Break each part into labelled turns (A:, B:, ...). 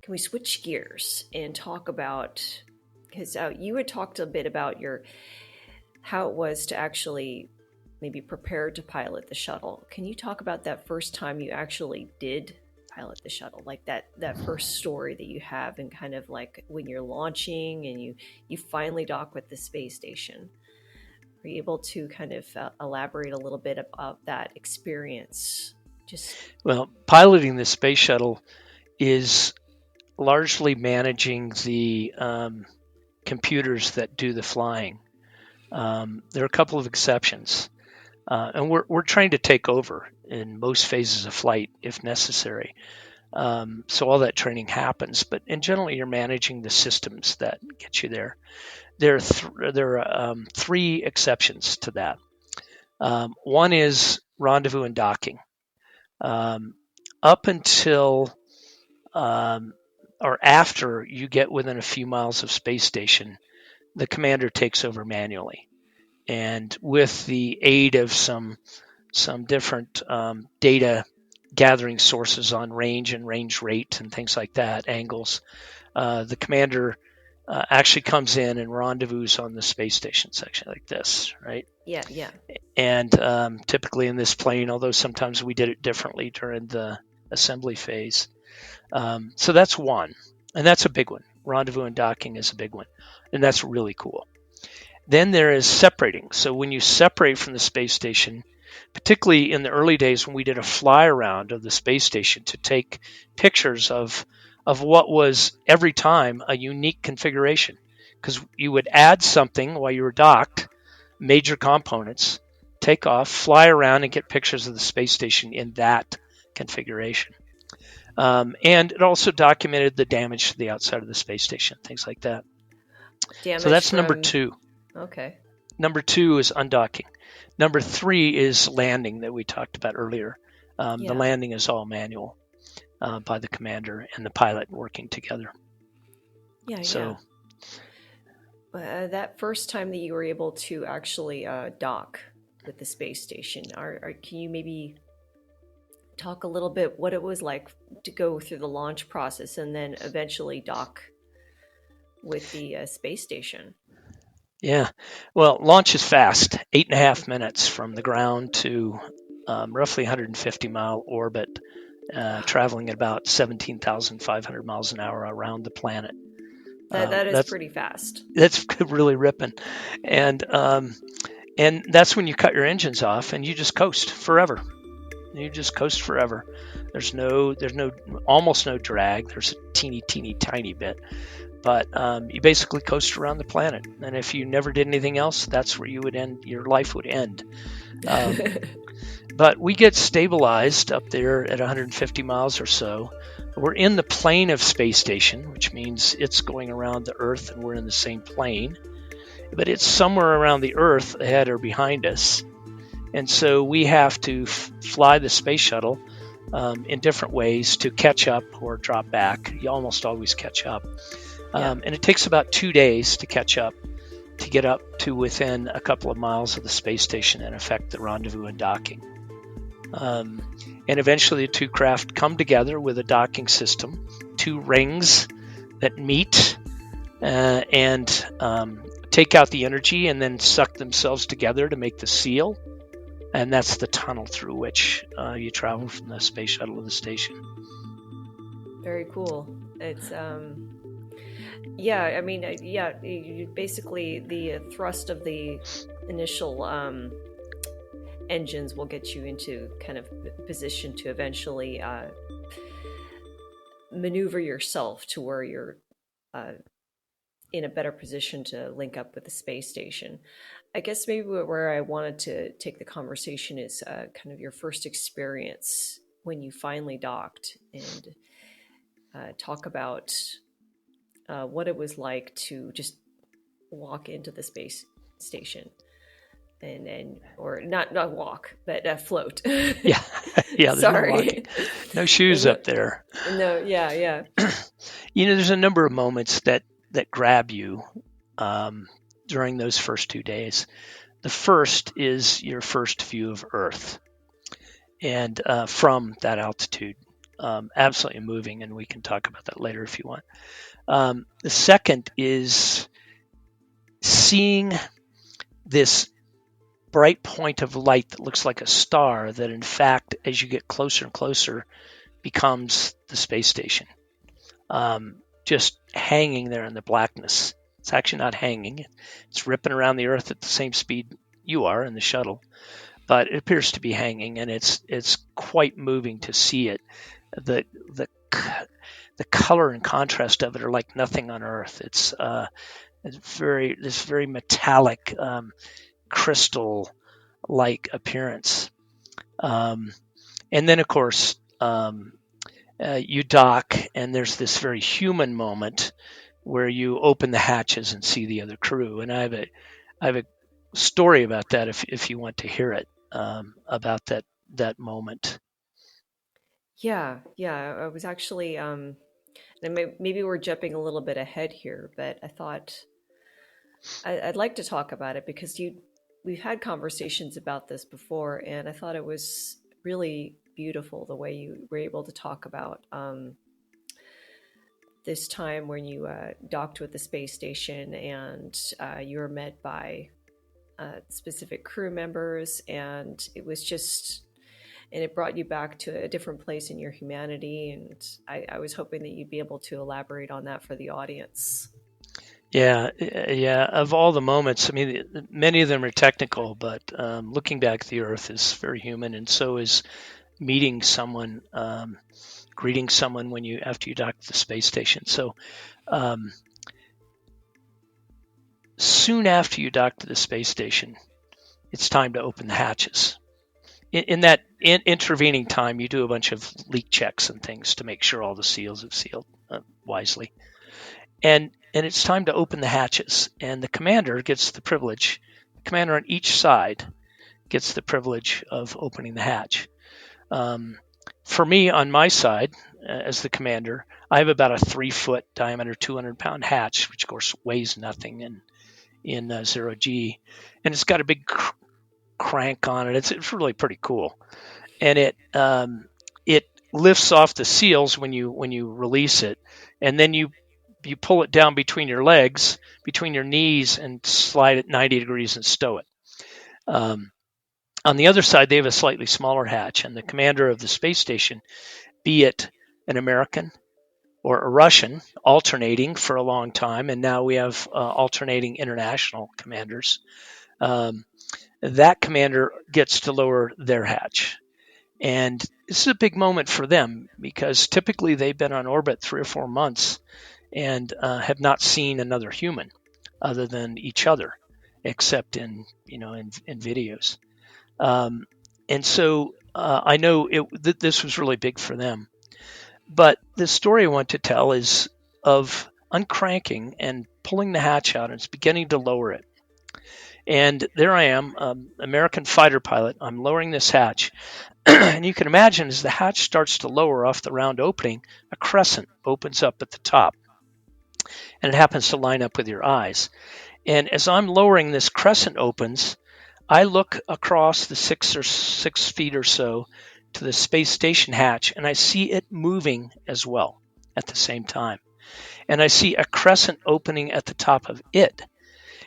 A: can we switch gears and talk about, because you had talked a bit about how it was to actually maybe prepare to pilot the shuttle. Can you talk about that first time you actually did pilot the shuttle, like that first story that you have, and kind of like when you're launching and you finally dock with the space station? Are you able to kind of elaborate a little bit about that experience?
B: Well, piloting the space shuttle is largely managing the computers that do the flying. There are a couple of exceptions, and we're trying to take over in most phases of flight if necessary. So all that training happens, but in general, you're managing the systems that get you there. There are three exceptions to that. One is rendezvous and docking. Up until or after you get within a few miles of space station, the commander takes over manually. And with the aid of some different data gathering sources on range and range rate and things like that, angles, the commander actually comes in and rendezvous on the space station section like this, right?
A: Yeah, yeah.
B: And typically in this plane, although sometimes we did it differently during the assembly phase. So that's one, and that's a big one. Rendezvous and docking is a big one, and that's really cool. Then there is separating. So when you separate from the space station, particularly in the early days when we did a fly around of the space station to take pictures of what was every time a unique configuration, because you would add something while you were docked, major components, take off, fly around, and get pictures of the space station in that configuration. And it also documented the damage to the outside of the space station, things like that.
A: Damage
B: so that's number two.
A: Okay.
B: Number two is undocking. Number three is landing that we talked about earlier. The landing is all manual by the commander and the pilot working together.
A: Yeah,
B: so,
A: yeah. That first time that you were able to actually dock with the space station, can you maybe talk a little bit what it was like to go through the launch process and then eventually dock with the space station?
B: Yeah, well, launch is fast, 8.5 minutes from the ground to roughly 150-mile orbit, traveling at about 17,500 miles an hour around the planet.
A: That is pretty fast.
B: That's really ripping, and that's when you cut your engines off and you just coast forever. You just coast forever. There's almost no drag. There's a teeny tiny bit, but you basically coast around the planet. And if you never did anything else, that's where you would end. Your life would end. But we get stabilized up there at 150 miles or so. We're in the plane of space station, which means it's going around the Earth and we're in the same plane. But it's somewhere around the Earth ahead or behind us. And so we have to fly the space shuttle in different ways to catch up or drop back. You almost always catch up. And it takes about 2 days to catch up, to get up to within a couple of miles of the space station and effect the rendezvous and docking. And eventually the two craft come together with a docking system, two rings that meet and take out the energy and then suck themselves together to make the seal. And that's the tunnel through which you travel from the space shuttle to the station.
A: Very cool. It's basically the thrust of the initial engines will get you into kind of position to eventually maneuver yourself to where you're in a better position to link up with the space station. I guess maybe where I wanted to take the conversation is kind of your first experience when you finally docked, and talk about what it was like to just walk into the space station or not walk, but float.
B: yeah.
A: Sorry.
B: No shoes up there.
A: No, yeah.
B: There's a number of moments that grab you during those first 2 days. The first is your first view of Earth, and from that altitude. absolutely moving, and we can talk about that later if you want. The second is seeing this bright point of light that looks like a star that, in fact, as you get closer and closer, becomes the space station. Just hanging there in the blackness. It's actually not hanging. It's ripping around the Earth at the same speed you are in the shuttle, but it appears to be hanging, and it's quite moving to see it. The the the color and contrast of it are like nothing on Earth. It's very metallic, crystal like appearance. Um, and then of course you dock, and there's this very human moment where you open the hatches and see the other crew. And I have a story about that if you want to hear it, about that moment.
A: Yeah, yeah. I was actually, and maybe we're jumping a little bit ahead here, but I thought I'd like to talk about it because we've had conversations about this before, and I thought it was really beautiful the way you were able to talk about this time when you docked with the space station and you were met by specific crew members, and it was just, and it brought you back to a different place in your humanity. And I was hoping that you'd be able to elaborate on that for the audience.
B: Yeah, yeah. Of all the moments, I mean, many of them are technical, but looking back at the Earth is very human, and so is meeting someone, greeting someone when you after you dock at the space station. So um, soon after you dock to the space station, it's time to open the hatches. In that intervening time, you do a bunch of leak checks and things to make sure all the seals have sealed wisely, and it's time to open the hatches. And the commander gets the privilege. The commander on each side gets the privilege of opening the hatch. Um, for me, on my side, as the commander, I have about a 3-foot diameter, 200-pound hatch, which of course weighs nothing in zero G, and it's got a big crank on it. It's really pretty cool, and it lifts off the seals when you release it, and then you pull it down between your legs, between your knees, and slide it 90 degrees and stow it. Um, on the other side, they have a slightly smaller hatch, and the commander of the space station, be it an American or a Russian, alternating for a long time, and now we have alternating international commanders. Um, that commander gets to lower their hatch. And this is a big moment for them because typically they've been on orbit 3 or 4 months and have not seen another human other than each other, except in videos. Um, and so I know this was really big for them. But the story I want to tell is of uncranking and pulling the hatch out, and it's beginning to lower it. And there I am, American fighter pilot. I'm lowering this hatch, and you can imagine as the hatch starts to lower off the round opening, a crescent opens up at the top, and it happens to line up with your eyes. And as I'm lowering, this crescent opens. I look across the 6 feet or so to the space station hatch, and I see it moving as well at the same time. And I see a crescent opening at the top of it.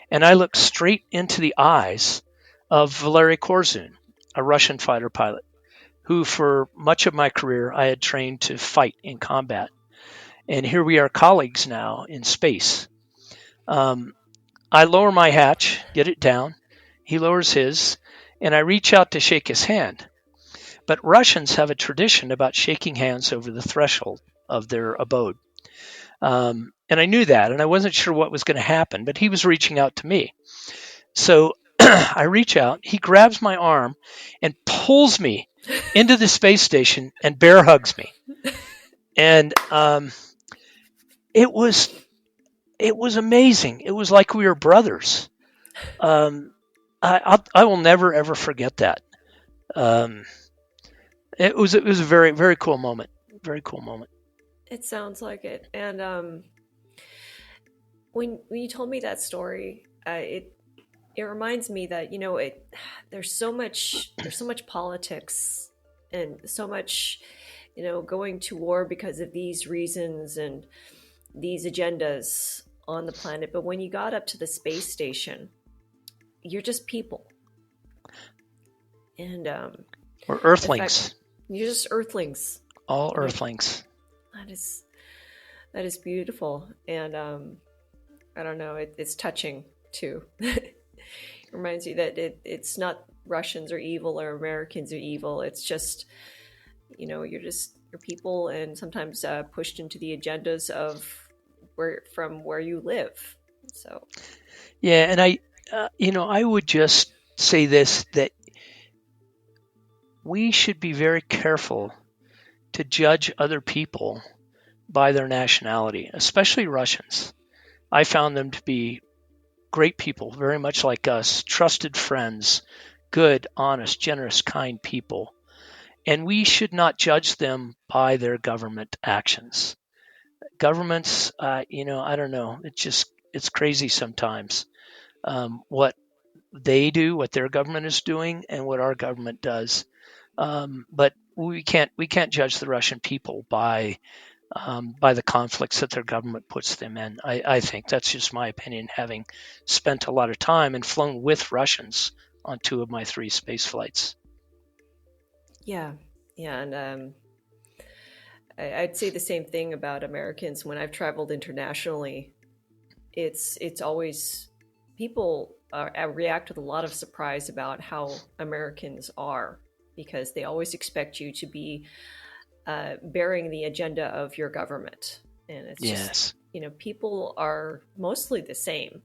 B: And I look straight into the eyes of Valery Korzun, a Russian fighter pilot, who for much of my career I had trained to fight in combat. And here we are colleagues now in space. Um, I lower my hatch, get it down. He lowers his, and I reach out to shake his hand. But Russians have a tradition about shaking hands over the threshold of their abode. And I knew that, and I wasn't sure what was going to happen, but he was reaching out to me. So I reach out, he grabs my arm and pulls me into the space station and bear hugs me. And it was amazing. It was like we were brothers. Um, I will never ever forget that. Um, it was a very very cool moment. Very cool moment.
A: It sounds like it. And when you told me that story, it reminds me that there's so much politics and so much going to war because of these reasons and these agendas on the planet. But when you got up to the space station, you're just people. And
B: We're
A: the fact
B: Earthlings,
A: you're just earthlings.
B: all
A: Like,
B: Earthlings.
A: that is that is beautiful. And I don't know, it's touching too. It reminds you that it's not Russians are evil or Americans are evil. It's just, you're people, and sometimes pushed into the agendas of where you live. So
B: Yeah, and I would just say this, that we should be very careful to judge other people by their nationality, especially Russians. I found them to be great people, very much like us, trusted friends, good, honest, generous, kind people. And we should not judge them by their government actions. Governments, I don't know. It's crazy sometimes, what they do, what their government is doing, and what our government does. But we can't judge the Russian people by the conflicts that their government puts them in. I think that's just my opinion, having spent a lot of time and flown with Russians on two of my three space flights.
A: yeah, yeah, and I'd say the same thing about Americans when I've traveled internationally. It's always people react with a lot of surprise about how Americans are, because they always expect you to be bearing the agenda of your government, and it's just,
B: Yes.
A: people are mostly the same,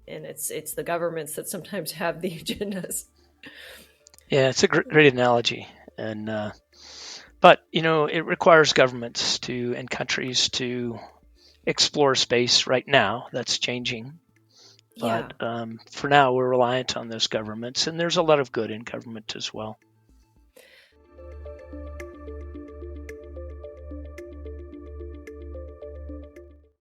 A: and it's the governments that sometimes have the agendas.
B: Yeah, it's a great analogy, and but it requires governments to and countries to explore space. Right now, that's changing, but
A: Yeah,
B: for now, we're reliant on those governments, and there's a lot of good in government as well.